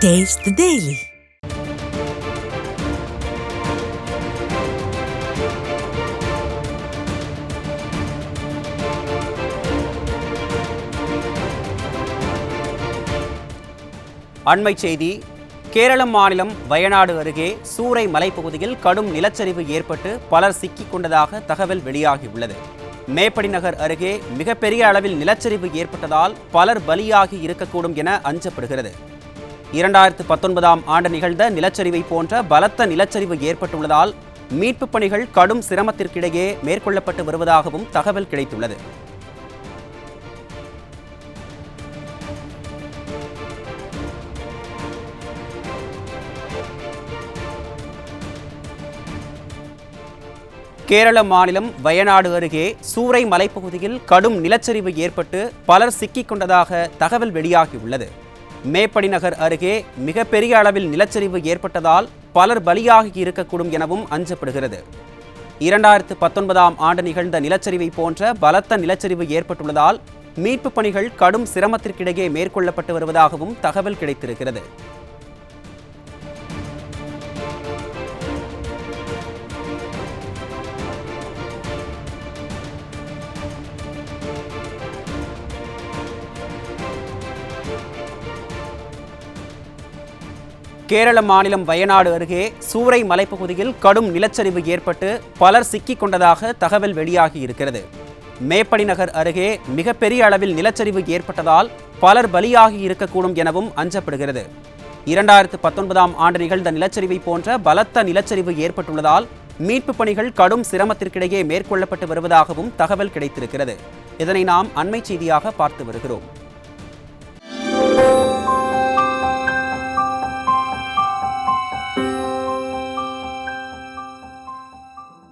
Taste the Daily. அண்மை செய்தி. கேரளம் மாநிலம் வயநாடு அருகே சூறை மலைப்பகுதியில் கடும் நிலச்சரிவு ஏற்பட்டு பலர் சிக்கிக் கொண்டதாக தகவல் வெளியாகியுள்ளது. மேப்படி நகர் அருகே மிகப்பெரிய அளவில் நிலச்சரிவு ஏற்பட்டதால் பலர் பலியாகி இருக்கக்கூடும் என அஞ்சப்படுகிறது. 2019ஆம் ஆண்டு நிகழ்ந்த நிலச்சரிவை போன்ற பலத்த நிலச்சரிவு ஏற்பட்டுள்ளதால் மீட்புப் பணிகள் கடும் சிரமத்திற்கிடையே மேற்கொள்ளப்பட்டு வருவதாகவும் தகவல் கிடைத்துள்ளது. கேரள மாநிலம் வயநாடு அருகே சூறை மலைப்பகுதியில் கடும் நிலச்சரிவு ஏற்பட்டு பலர் சிக்கிக் கொண்டதாக தகவல் வெளியாகியுள்ளது. மேப்படி நகர் அருகே மிகப்பெரிய அளவில் நிலச்சரிவு ஏற்பட்டதால் பலர் பலியாகி இருக்கக்கூடும் எனவும் அஞ்சப்படுகிறது. 2019ஆம் ஆண்டு நிகழ்ந்த நிலச்சரிவை போன்ற பலத்த நிலச்சரிவு ஏற்பட்டுள்ளதால் மீட்புப் பணிகள் கடும் சிரமத்திற்கிடையே மேற்கொள்ளப்பட்டு வருவதாகவும் தகவல் கிடைத்திருக்கிறது. கேரள மாநிலம் வயநாடு அருகே சூறை மலைப்பகுதியில் கடும் நிலச்சரிவு ஏற்பட்டு பலர் சிக்கிக் கொண்டதாக தகவல் வெளியாகி இருக்கிறது. மேப்படி நகர் அருகே மிகப்பெரிய அளவில் நிலச்சரிவு ஏற்பட்டதால் பலர் பலியாகி இருக்கக்கூடும் எனவும் அஞ்சப்படுகிறது. 2019ஆம் ஆண்டு நிகழ்ந்த நிலச்சரிவை போன்ற பலத்த நிலச்சரிவு ஏற்பட்டுள்ளதால் மீட்புப் பணிகள் கடும் சிரமத்திற்கிடையே மேற்கொள்ளப்பட்டு வருவதாகவும் தகவல் கிடைத்திருக்கிறது. இதனை நாம் அண்மை செய்தியாக பார்த்து வருகிறோம்.